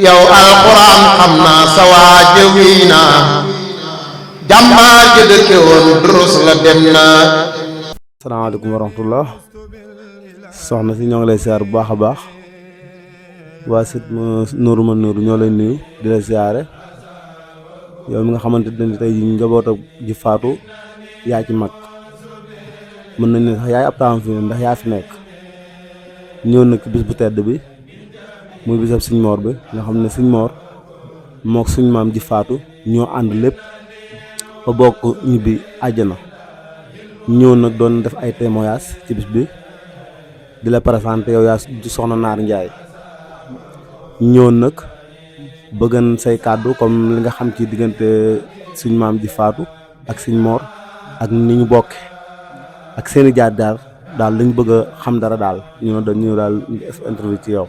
yow alxuraan xam naa sa waaja wii naa jàmbaar ja dëkke woon durus la dem naa. asalaamaaleykum wa rahmatullah soxna si ñoo ngi lay siyaar bu baax a baax waa sit Nuuru ma Nuuru ñoo lay nuyu di la siyaare yow mi nga xamante ne tey njaboot ji faatu yaa ci mag mën nañ ne sax yaay ab taawam fi ndax yaa fi nekk ñëw nag bis bu tedd bi muy bisab Sëñ Moor bi nga xam ne Sëñ Moor mook suñ maam ji faatu ñoo ànd lépp ba bokk ñibbi àjjana ñëw nag doon def ay témoignages ci bis bi di la présenté yow yaa soxna Naar Njaay ñëw nag bëggan say kàddu comme li nga xam ci diggante suñ maam ji faatu ak Sëñ Moor ak ni ñu bokke ak seeni jaar daal lañ bëgg a xam dara daal ñu daal interview ci yow.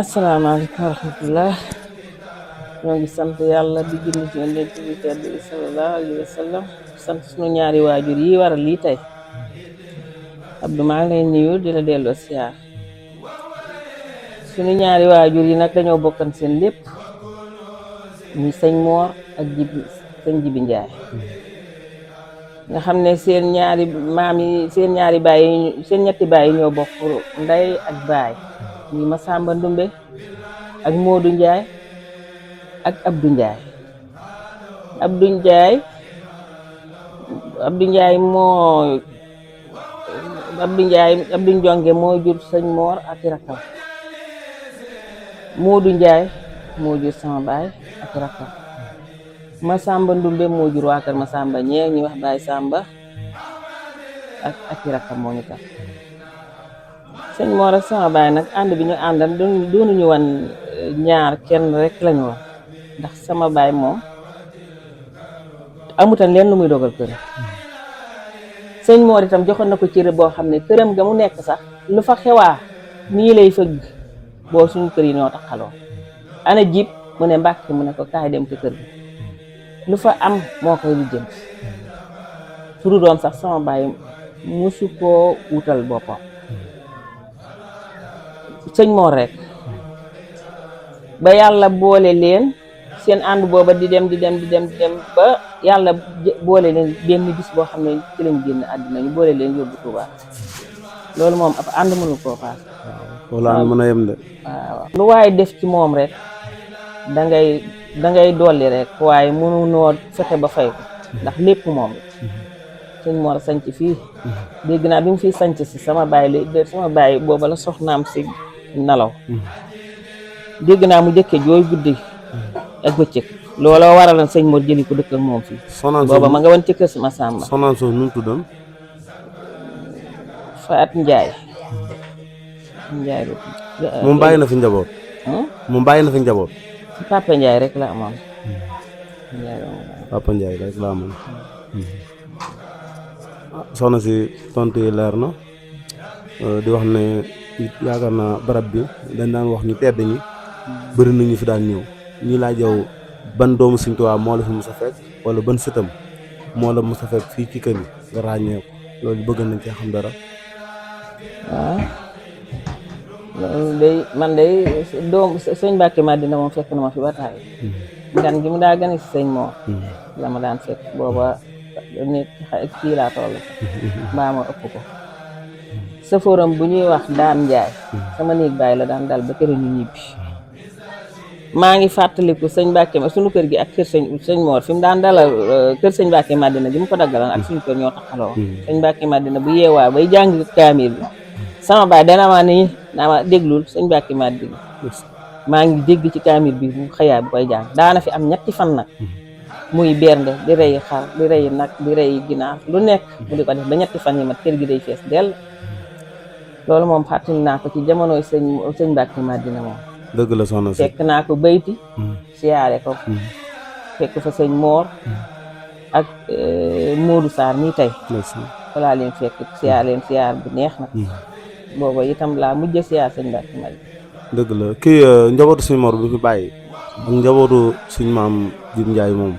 asalaamaaleykum wa rahmatullah ñoo ngi sant yàlla di julli ci Yonent bi tedd bi sallallahu alayhi wa sallam sant sunu ñaari waajur yi waral lii tey Abdou maa ngi lay nuyu di la delloo siyaar sunu ñaari waajur yi nag dañoo bokkan seen lépp muy Sëñ Moor ak sëñ Jibi Njaay nga xam ne seen ñaari maam yi seen ñaari baay yi seen ñetti baay yi ñoo bokk ndey ak baay muy Masamba Ndumbe ak Moodu Njaay ak Abdou Njaay Abdou Njonge moo jur Sëñ Moor ak rakkam Moodu Njaay moo jur sama baay ak rakkam Masamba Ndumbe moo jur waa kër Masamba ñee ñu wax baay Samba ak rakkam moo ñu tax Sëñ Moor ak sama baay nag ànd bi ñu àndal doonuñu wan ñaar kenn rek lañu woon ndax sama baay moom amutan leen lu muy dogal këram Sëñ Moor itam joxoon na ko cër boo xam ne këram ga mu nekk sax lu fa xewaa nii lay fëgg boo suñu kër yi ñoo taxaloo ana jib mu ne Mbàkke mu ne ko kaay dem ci kër gi lu fa am moo koy lijjanti turu doom sax sama baay musu koo wutal boppam Sëñ Moor rek ba yàlla boole leen seen ànd booba di dem ba yàlla boole leen benn bis boo xam ne ci lañ génn àddina ñu boole leen yóbbu Tuubaa loolu moom ab ànd mënul koo paas wala ànd mën a yem de waaw lu waaye def ci moom rek dangay dolli rek waaye mënunoo fexe ba fay ko ndax lépp moom la Sëñ Moor sanc fii dégg naa bi mu fiy sanc si sama baay booba la soxnaam si nalaw dégg naa mu jëkke jooy guddi ak bëccëg looloo waraloon Sëñ Moor jëli ko dëkk ak moom fii booba ma nga woon ci kër si Masamba soxnaan soosu nu mu tuddoon Faat Njaay moom bàyyi na fi njaboot Papa Njaay rek la amoon Papa Njaay rek la amoon soxna si tontu yi leer na di wax ne yaakaar naa barab bi dañ daan wax ñu tedd ñi bëri na ñu fi daan ñëw ñi laaj yow ban doomu Sëñ Tuubaa moo la fi mos a fekk wala ban sëtam moo la mos a fekk fii ci kër yi nga ràññee ko loolu bëgg nañ cee xam dara. waaw loolu day man day doom Sëñ Mbàkke Madina moom fekk na ma fi ba taay gan gi mu daa gane si Sëñ Moor la ma daan fekk booba nit kii laa toll mbaa ma ëpp ko safóoram bu ñuy wax Daam Njaay sama néeg baay la daan dal ba kër ñu ñibbi maa ngi fàttaliku Sëñ Mbàkke ma sunu kër gi ak kër Sëñ Moor fi mu daan dalal kër Sëñ Mbàkke Madina gi mu ko daggaloon ak suñu kër ñoo taxaloo Sëñ Mbàkke Madina bu yeewaa bay jàng kaamil bi sama baay dana ma nii naa ma déglul Sëñ Mbàkke Madina maa ngi dégg ci kaamil bi bu xëyaa bi koy jàng daana fi am ñetti fan nag muy bernde di rey xar di rey nag di rey ginaar lu nekk mu di ko def ba ñetti fan yi mat kër gi day fees dell loolu moom fàttali naa ko ci jamonoy Sëñ Mbàkke Madina moom dëgg la soxna si fekk naa ko bayti siyaare ko fekk fa Sëñ Moor ak Moodu Saar nii tey walaa leen fekk siyaar leen siyaar bu neex nag booba itam laa mujj siyaar Sëñ Mbàkke Madina dëgg la kii njabootu Sëñ Moor bi fi bàyyi ak njabootu suñ maam Jim Njaay moom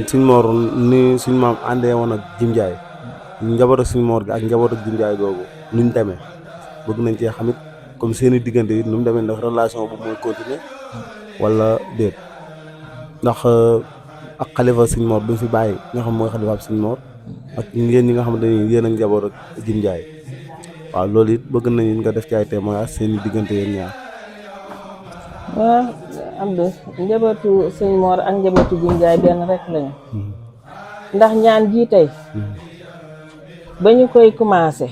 Sëñ Moor ni suñ maam àndee woon ak Jim Njaay njaboot ak Sëñ Moor gi ak njaboot ak Jim Njaay googu nuñ demee bëgg nañ cee xamit comme seeni diggante it nu mu demee ndax relation bu mooy continuer wala déet ndax ak xalifa sëñ Mor bi mu fi bàyyi nga xam mooy xalifa sëñ Mor ak yéen ñi nga xamante ni yéen ak njaboot ak Jim Ndiaye waaw loolu it bëgg nañu nga def ci ay témoignage seeni diggante yéen ñaar. waaw Abdou njabootu sëñ Mor ak njabootu Jim Ndiaye benn rek lañu ndax ñaan ji tey ba ñu koy commencé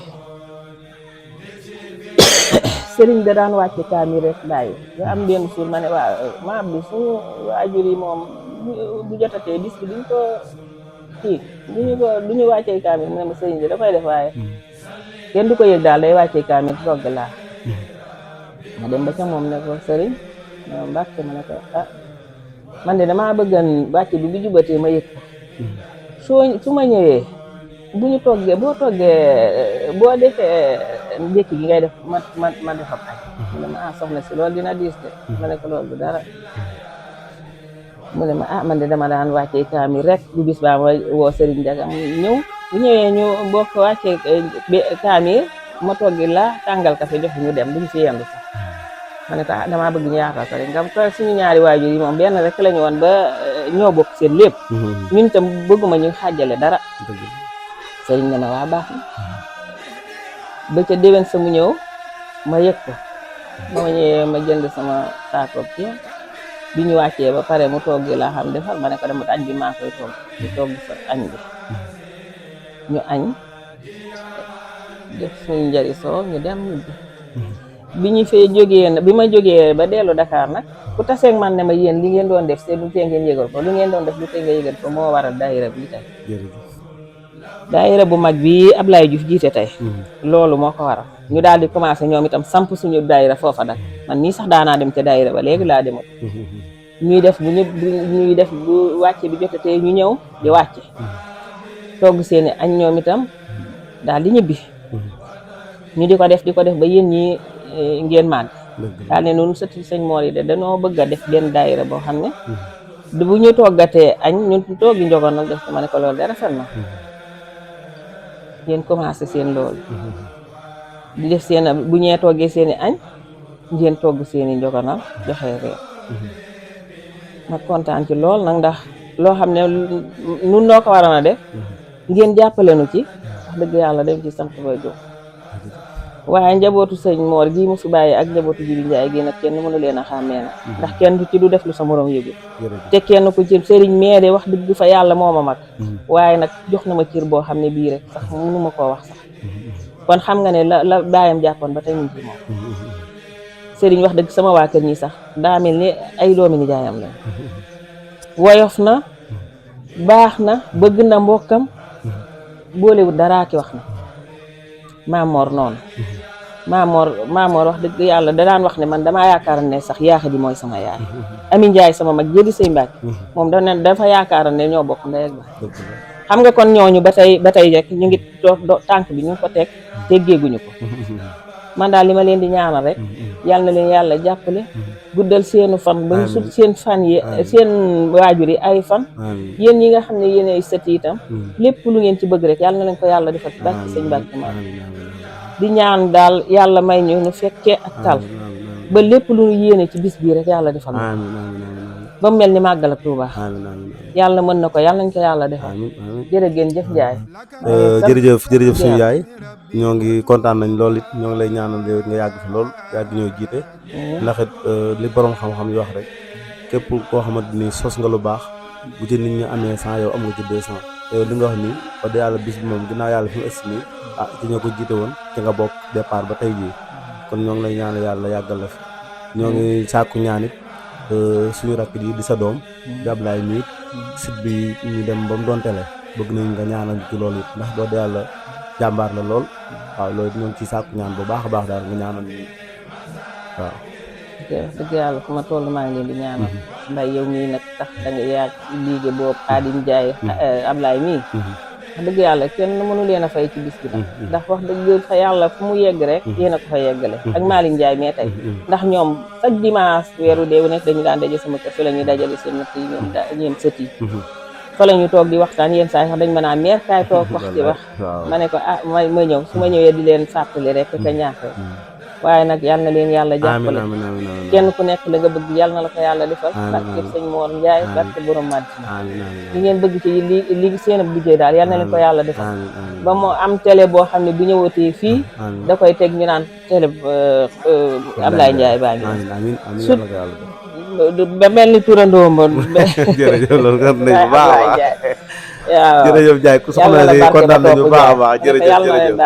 sëriñ da daan wàcce kaamil rek bàyyi nga am benn suur ma ne waa ma bi suñu waajur yi moom bu jotatee bis bi duñ ko kii duñu wàccee kaamil mu ne ma sëriñ bi da koy def waaye kenn du ko yëg daal day wàccee kaamil togg laa ma dem ba ca moom ne ko sëriñ Mbàkke ma ne ko man de damaa bëggan wàcc bi bu jubatee ma yëg ko su ma ñëwee bu ñu toggee boo defee ndékki gi ngay def ma defab añ mu ne ma soxna si loolu dina diis de ma ne ko loolu du dara mu ne ma man de dama daan wàccee kaamil rek bu bis baa ma woo Serigne Ndiaga mu ñëw bu ñëwee ñu bokk wàccee kaamil ma toggi la tàngal kafe jox ñu dem duñu fi yendu sax ma ne ko damaa bëgg ñu yaatal ko rek nga ko suñu ñaari waajur yi moom benn rek lañu woon ba ñoo bokk seen lépp ñun tam bëgguma ñu xàjjale dara sëriñ ne ma waa baax na ba ca déwén sa mu ñëw ma yëg ko ba ma ñëwee ma jënd sama saakoob ci bi ñu wàccee ba pare mu togg laa xam defal ma ne ko dama añ bi maa koy togg ñu togg sa añ bi ñu añ def suñu njari soo ñu dem bi ñu fee jógee bi ma jógee ba dellu Dakar nag ku taseeg man ne ma yéen li ngeen doon def c'est lu tee ngeen yëgal ko lu ngeen doon def lu tee nga yëgal ko moo waral daayira bi tey daayira bu mag bi Ablaye Diouf jiite tey loolu moo ko waral ñu daal di commencé ñoom itam samp suñu daayira foofa nag man nii sax daanaa dem ca daayira ba léegi laa demoon ñuy def bu wàcce bi jotatee ñu ñëw di wàcce togg seeni añ ñoom itam daal di ñibbi ñu di ko def ba yéen ñi ngeen màgg daal ne noonu sëti sëñ Mor yi de dañoo bëgg a def benn daayira boo xam ne bu ñu toggatee añ ñun toggi njogonal def ko ma ne ko loolu de rafet na ngeen commencé seen loolu di def seen bu ñee toggee seeni añ ngeen togg seeni njogonal joxe reer ma kontaan ci lool nag ndax loo xam ne nun noo ko waroon a def ngeen jàppale nu ci wax dëgg yàlla dem ci sant koy jóg waaye njabootu sëñ Mor gii mu fi bàyyi ak njabootu Jibi Njaay gi nag kenn mënu leen a xàmmee na ndax kenn ci du def lu sa morom yëgu te kenn ku ci sëriñ meede wax dëgg fa yàlla moo ma mag waaye nag jox na ma cër boo xam ne bii rek sax mënu ma koo wax sax kon xam nga ne la baayam jàppoon ba tey mu ci moom sëriñ wax dëgg sama waa kër ñi sax daa mel ni ay doomi nijaayam la woyof na baax na bëgg na mbokkam boolewut daraa ki wax na Mamor noonu Mamor wax dëgg yàlla da daan wax ne man damaa yaakaar ne sax yaaxa di mooy sama yaay Ami Njaay sama mag jëli say Mbàkke moom dafa yaakaar ne ñoo bokk ndey ak baay xam nga kon ñooñu ba tey rek ñu ngi toog tànk bi ñu ko teg teggeeguñu ko man daal li ma leen di ñaanal rek yàlla na leen yàlla jàppale guddal seenu fan ba ñu sut seen fan yi seen waajur yi ay fan yéen ñi nga xam ne yéen ay sët itam lépp lu ngeen ci bëgg rek yàlla na leen ko yàlla defal ci barke sëñ Mbàkke ma di ñaan daal yàlla may ñu nu fekkee ak tal ba lépp lu ñu yéene ci bis bii rek yàlla defal na ba mu mel ni màggal ak Tuuba yàlla mën na ko yàlla nañ ko yàlla defal jërëgeen jëf Njaay jërëjëf suñu yaay ñoo ngi kontaan nañ lool it ñoo ngi lay ñaanal yow nga yàgg fi lool yàgg ñoo jiite ndax it li borom xam-xam yi wax rek képp koo xamante ni sos nga lu baax bu ci nit ñi amee 100 yow am nga ci 200 te li nga wax nii wax dëgg yàlla bis bi moom ginnaaw yàlla fi mu ëst nii ci ñoo ko jiite woon ci nga bokk départ ba tey jii kon ñoo ngi lay ñaanal yàlla yàggal la fi ñoo ngi sàkku ñaanit suñu rakk yi di sa doom di Ablaye mi site bi ñu dem ba mu doon télé bëgg nañ nga ñaanal ci loolu it ndax doo de yàlla jàmbaar la lool waaw loolu ñoo ngi ciy sàkku ñaan bu baax a baax daal nga ñaanal ñu waaw dëgg yàlla fu ma toll maa ngi leen di ñaanal ndax yow mii nag tax da nga yaag liggéey boobu Xaadim Njaay Ablaye mii wax dëgg yàlla kenn mënu leen a fay ci bis bi ndax wax dëgg fa yàlla fu mu yegg rek yéen a ko fa yeggale ak Malick Ndiaye mais tey ndax ñoom chaque dimanche weeru deewu nekk dañu daan daje sama kër fi la ñuy dajale seen ñett yi ñoom sët yi fa la ñu toog di waxtaan yenn saa yi sax dañ mën a meer kaay toog wax ci wax ma ne ko ma ñëw su ma ñëwee di leen fàttali rek ka ñaax waaye nag yal na leen yàlla jàppale amiin amiin amiin kenn ku nekk la nga bëgg yal na la ko yàlla defal barke sëñ Mor Ndiaye barke borom Madina amiin amiin li ngeen bëgg ci li seen ab liggéey daal yal na leen ko yàlla defal amiin amiin ba mu am télé boo xam ne bu ñëwatee fii da koy teg ñu naan télé Ablaye Ndiaye baa ngi amiin amiin amiin yàlla ko yàlla def ba mel ni turandoo ma jërëjëf loolu nga nañ bu baax a baax waaw jërëjëf Ndiaye ku soxla si kontaan nañu bu baax a baax jërëjëf yàlla na leen